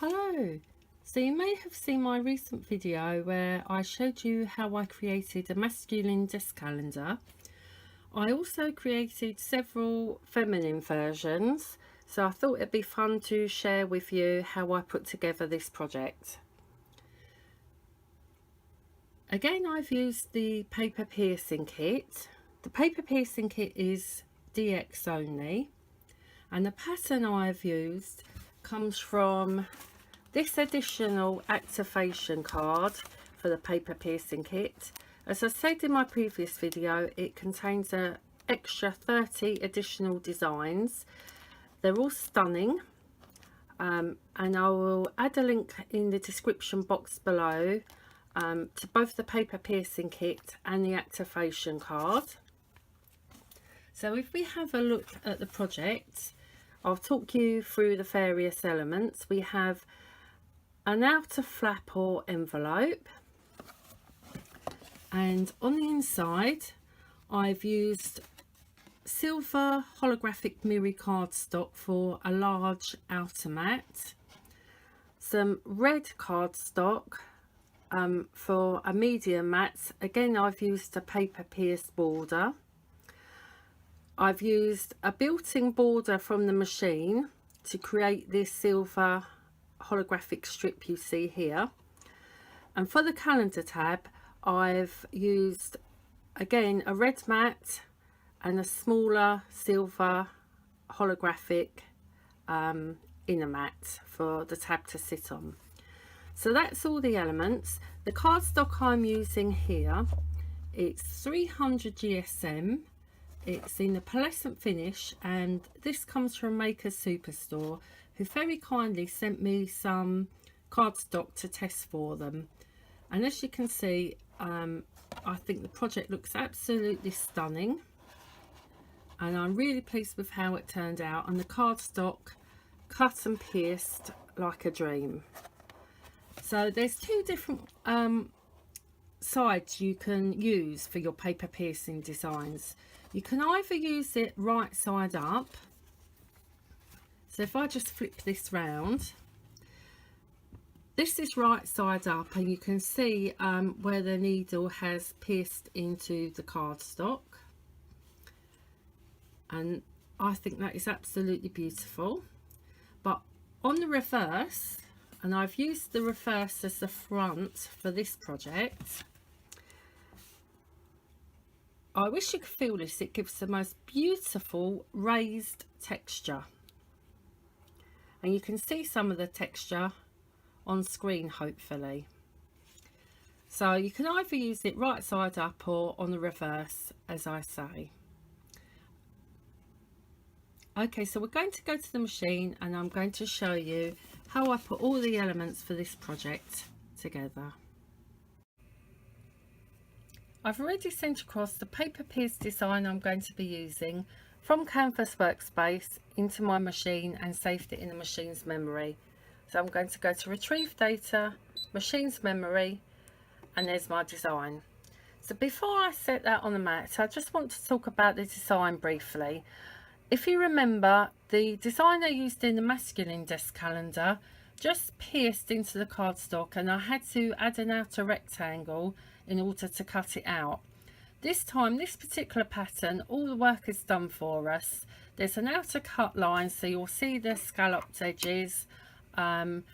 Hello, so you may have seen my recent video where I showed you how I created a masculine desk calendar. I also created several feminine versions, so I thought it'd be fun to share with you how I put together this project. Again, I've used the paper piercing kit. The paper piercing kit is DX only, and the pattern I've used comes from this additional activation card for the paper piercing kit. As I said in my previous video, it contains an extra 30 additional designs. They're all stunning, and I will add a link in the description box below to both the paper piercing kit and the activation card. So if we have a look at the project, I'll talk you through the various elements. We have an outer flap or envelope, and on the inside I've used silver holographic mirror cardstock for a large outer mat, some red cardstock for a medium mat. Again, I've used a paper pierced border. I've used a built-in border from the machine to create this silver holographic strip you see here. And for the calendar tab, I've used again a red mat and a smaller silver holographic inner mat for the tab to sit on. So that's all the elements. The cardstock I'm using here, it's 300 GSM. It's in a pearlescent finish, and this comes from Maker's Superstore, who very kindly sent me some cardstock to test for them. And as you can see, I think the project looks absolutely stunning, and I'm really pleased with how it turned out, and the cardstock cut and pierced like a dream. So there's two different sides you can use for your paper piercing designs. You can either use it right side up. So if I just flip this round, this is right side up, and you can see where the needle has pierced into the cardstock, and I think that is absolutely beautiful. But on the reverse, and I've used the reverse as the front for this project, I wish you could feel this. It gives the most beautiful raised texture, and you can see some of the texture on screen hopefully. So you can either use it right side up or on the reverse, as I say. Okay, so we're going to go to the machine, and I'm going to show you how I put all the elements for this project together. I've already sent across the paper pierced design I'm going to be using from Canvas Workspace into my machine and saved it in the machine's memory. So I'm going to go to Retrieve Data, Machine's Memory, and there's my design. So before I set that on the mat, I just want to talk about the design briefly. If you remember, the design I used in the masculine desk calendar just pierced into the cardstock, and I had to add an outer rectangle in order to cut it out. This time, this particular pattern, all the work is done for us. There's an outer cut line, so you'll see the scalloped edges, and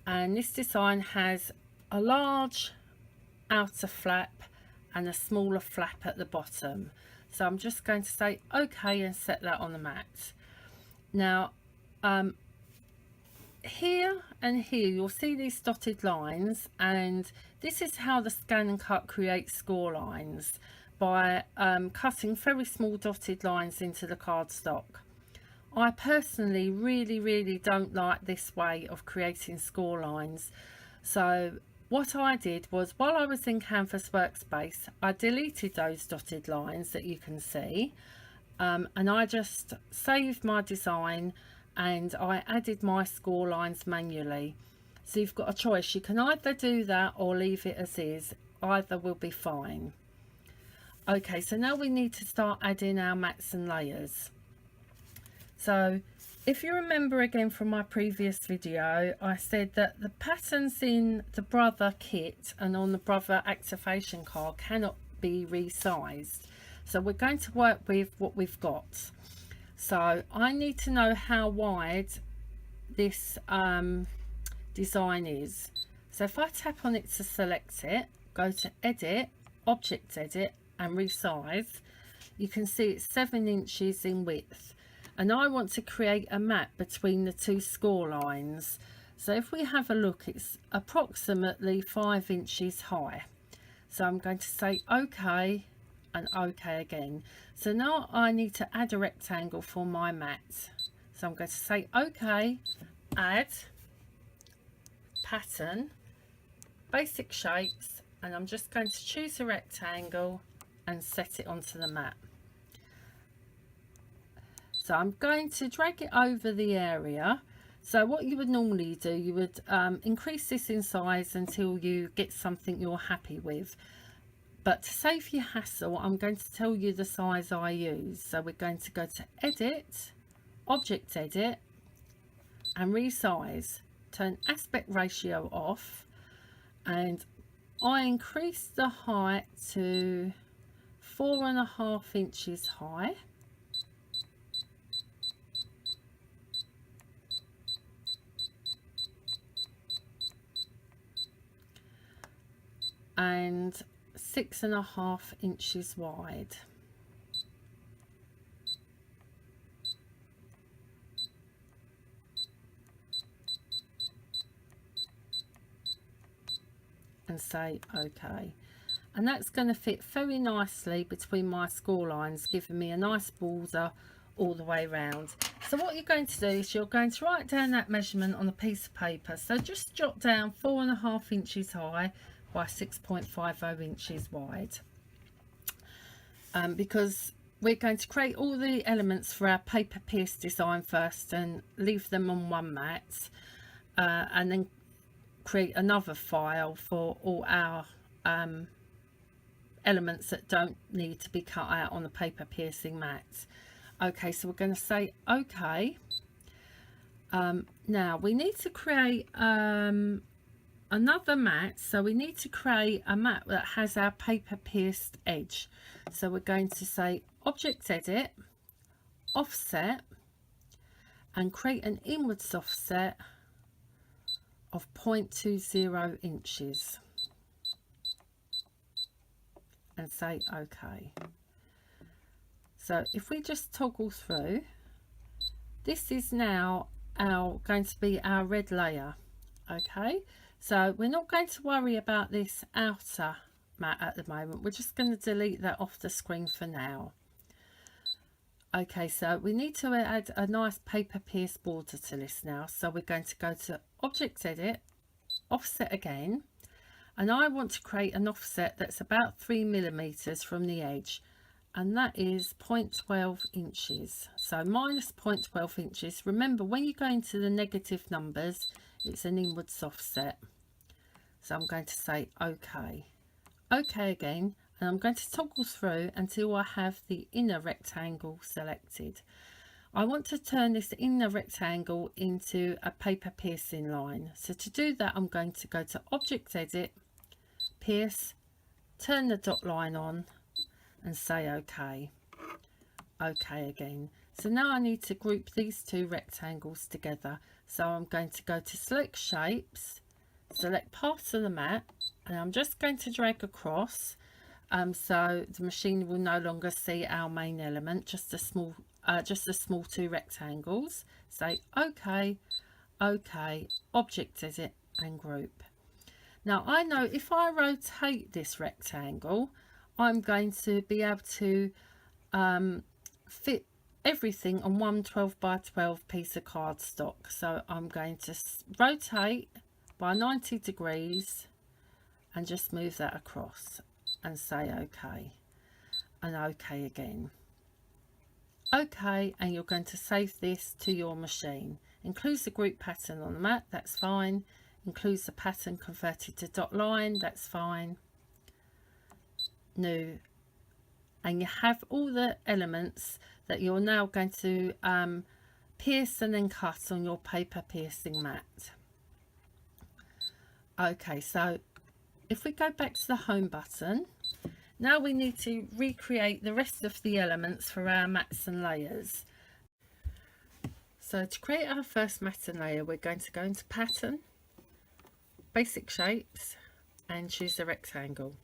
this design has a large outer flap and a smaller flap at the bottom. So I'm just going to say okay and set that on the mat. Now here and here you'll see these dotted lines, and this is how the ScanNCut creates score lines, by cutting very small dotted lines into the cardstock. I personally really don't like this way of creating score lines, so what I did was, while I was in Canvas Workspace, I deleted those dotted lines that you can see, and I just saved my design and I added my score lines manually. So you've got a choice. You can either do that or leave it as is. Either will be fine. Okay, so now we need to start adding our mats and layers. So If you remember again from my previous video, I said that the patterns in the Brother kit and on the Brother activation card cannot be resized. So we're going to work with what we've got. So I need to know how wide this design is. So if I tap on it to select it, go to Edit, Object Edit and Resize, you can see it's 7 inches in width. And I want to create a map between the two score lines. So if we have a look, it's approximately 5 inches high. So I'm going to say OK and OK again. So now I need to add a rectangle for my mat. So I'm going to say OK, add, pattern, basic shapes, and I'm just going to choose a rectangle and set it onto the mat. So I'm going to drag it over the area. So what you would normally do, you would increase this in size until you get something you're happy with. But to save you hassle, I'm going to tell you the size I use. So we're going to go to Edit, Object Edit and Resize. Turn aspect ratio off, and I increase the height to 4.5 inches high. And 6.5 inches wide. And say OK. And that's going to fit very nicely between my score lines, giving me a nice border all the way around. So what you're going to do is you're going to write down that measurement on a piece of paper. So just jot down 4.5 inches high by 6.50 inches wide, because we're going to create all the elements for our paper pierce design first and leave them on one mat, and then create another file for all our elements that don't need to be cut out on the paper piercing mat. Okay, so we're going to say OK. Now we need to create another mat. So we need to create a mat that has our paper pierced edge. So we're going to say Object Edit, Offset, and create an inwards offset of 0.20 inches and say OK. So if we just toggle through, this is now going to be our red layer. Okay, so we're not going to worry about this outer mat at the moment. We're just going to delete that off the screen for now. Okay, so we need to add a nice paper pierce border to this now. So we're going to go to Object Edit, Offset again, and I want to create an offset that's about 3mm from the edge, and that is 0.12 inches. So minus 0.12 inches. Remember, when you go into the negative numbers, it's an inwards offset. So I'm going to say OK. OK again, and I'm going to toggle through until I have the inner rectangle selected. I want to turn this inner rectangle into a paper piercing line. So to do that, I'm going to go to Object Edit, Pierce, turn the dot line on and say OK. OK again. So now I need to group these two rectangles together. So I'm going to go to Select Shapes, select part of the mat, and I'm just going to drag across, so the machine will no longer see our main element, just the small two rectangles. Say OK, OK, Object Edit and Group. Now I know if I rotate this rectangle, I'm going to be able to fit everything on one 12 by 12 piece of cardstock. So I'm going to rotate by 90 degrees and just move that across and say OK and OK again. OK, and you're going to save this to your machine. Includes the group pattern on the mat, that's fine. Includes the pattern converted to dot line, that's fine. New, and you have all the elements that you're now going to pierce and then cut on your paper piercing mat. Okay, so if we go back to the home button, now we need to recreate the rest of the elements for our mats and layers. So to create our first mat and layer, we're going to go into pattern, basic shapes, and choose a rectangle.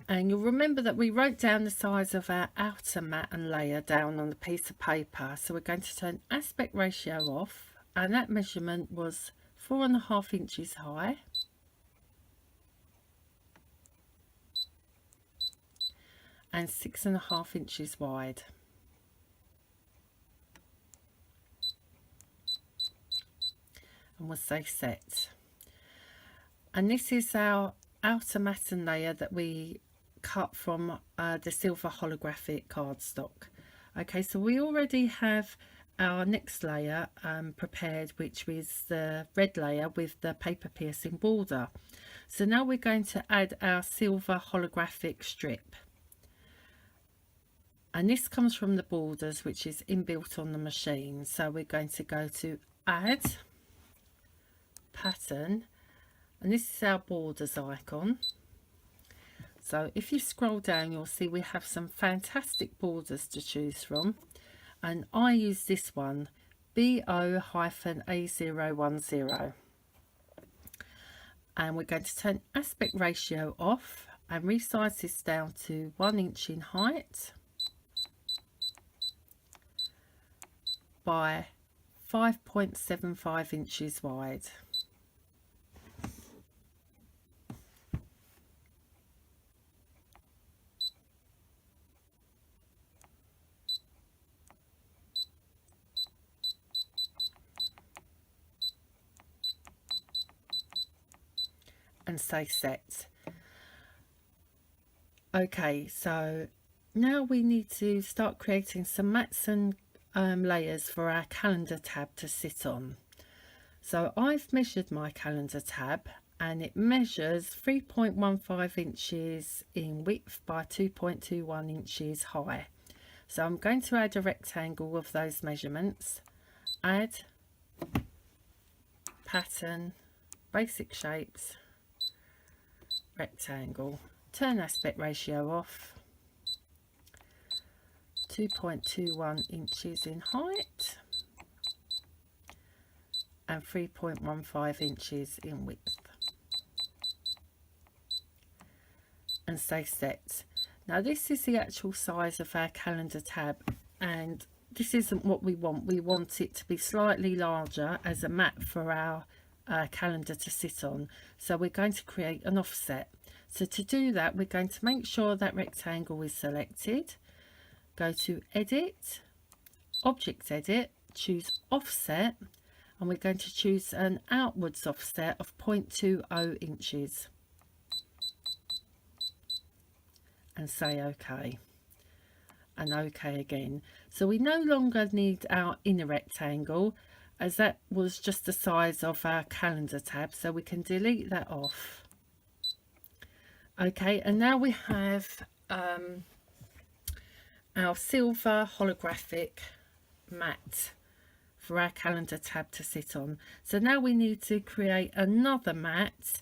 And you'll remember that we wrote down the size of our outer mat and layer down on the piece of paper. So we're going to turn aspect ratio off, and that measurement was 4.5 inches high and 6.5 inches wide. And we'll say set. And this is our outer mat and layer that we cut from the silver holographic cardstock. Okay, so we already have our next layer prepared, which is the red layer with the paper piercing border. So now we're going to add our silver holographic strip, and this comes from the borders, which is inbuilt on the machine. So we're going to go to add, pattern, and this is our borders icon. So if you scroll down, you'll see we have some fantastic borders to choose from, and I use this one, BO-A010, and we're going to turn aspect ratio off and resize this down to 1 inch in height by 5.75 inches wide. And say set. Okay, so now we need to start creating some mats and layers for our calendar tab to sit on. So I've measured my calendar tab, and it measures 3.15 inches in width by 2.21 inches high. So I'm going to add a rectangle of those measurements. Add, pattern, basic shapes, rectangle, turn aspect ratio off, 2.21 inches in height and 3.15 inches in width, and say set. Now this is the actual size of our calendar tab, and this isn't what we want. We want it to be slightly larger as a mat for our calendar to sit on. So we're going to create an offset. So to do that, we're going to make sure that rectangle is selected, go to edit, object edit, choose offset, and we're going to choose an outwards offset of 0.20 inches and say OK, and OK again. So we no longer need our inner rectangle, as that was just the size of our calendar tab, so we can delete that off. Okay, and now we have our silver holographic mat for our calendar tab to sit on. So now we need to create another mat,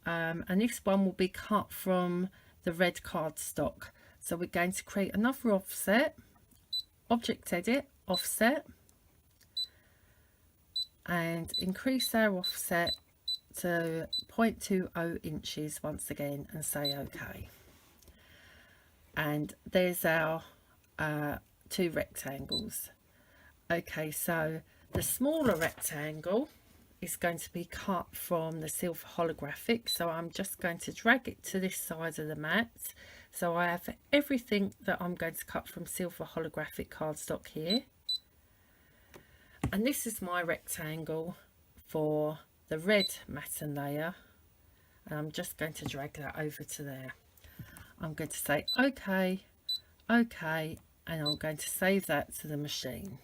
and this one will be cut from the red cardstock. So we're going to create another offset, object edit, offset, and increase our offset to 0.20 inches once again and say OK. And there's our two rectangles. Okay, so the smaller rectangle is going to be cut from the silver holographic, so I'm just going to drag it to this side of the mat. So I have everything that I'm going to cut from silver holographic cardstock here, and this is my rectangle for the red mat and layer, and I'm just going to drag that over to there. I'm going to say OK, OK, and I'm going to save that to the machine.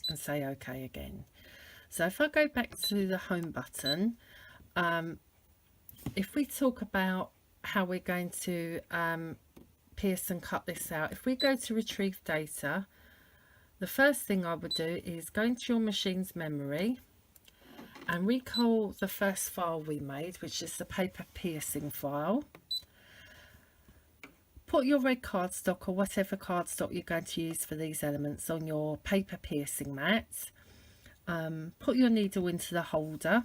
And say OK again. So if I go back to the home button, if we talk about how we're going to pierce and cut this out, if we go to retrieve data, the first thing I would do is go into your machine's memory and recall the first file we made, which is the paper piercing file. Put your red cardstock or whatever cardstock you're going to use for these elements on your paper piercing mat. Put your needle into the holder.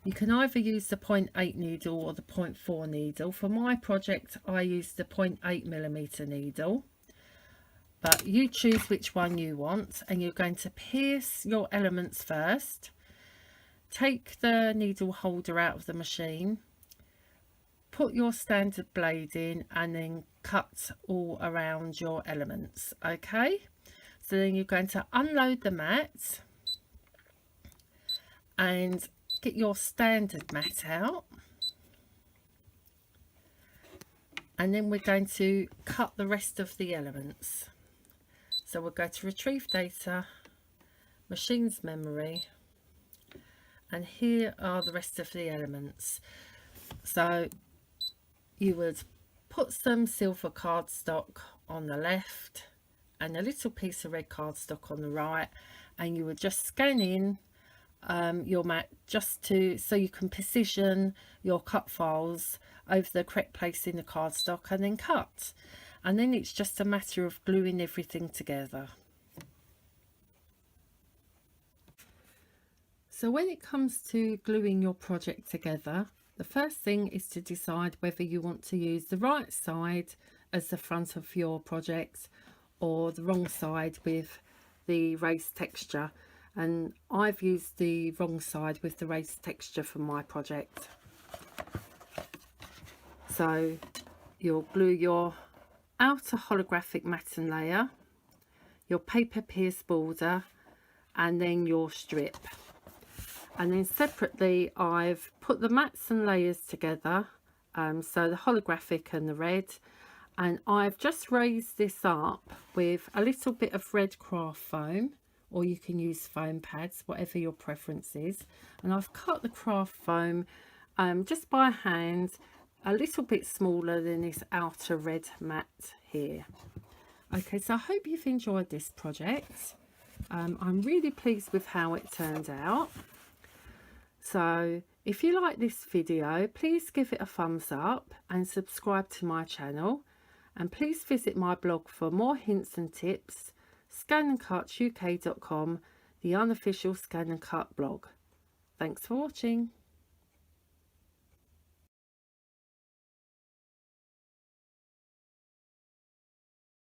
You can either use the 0.8 needle or the 0.4 needle. For my project I used the 0.8mm needle, but you choose which one you want, and you're going to pierce your elements first. Take the needle holder out of the machine, put your standard blade in, and then cut all around your elements. Okay, so then you're going to unload the mat and get your standard mat out, and then we're going to cut the rest of the elements. So we'll go to retrieve data, machine's memory, and here are the rest of the elements. So you would put some silver cardstock on the left and a little piece of red cardstock on the right, and you would just scan in your mat just so you can position your cut files over the correct place in the cardstock and then cut. And then it's just a matter of gluing everything together. So when it comes to gluing your project together, the first thing is to decide whether you want to use the right side as the front of your project or the wrong side with the raised texture. And I've used the wrong side with the raised texture for my project. So you'll glue your outer holographic matten layer, your paper pierce border, and then your strip. And then separately I've put the mats and layers together, so the holographic and the red, and I've just raised this up with a little bit of red craft foam, or you can use foam pads, whatever your preference is. And I've cut the craft foam just by hand, a little bit smaller than this outer red mat here. Okay, so I hope you've enjoyed this project. I'm really pleased with how it turned out. So if you like this video, please give it a thumbs up and subscribe to my channel, and please visit my blog for more hints and tips, ScanNCutUK.com, the unofficial ScanNCut blog. Thanks for watching.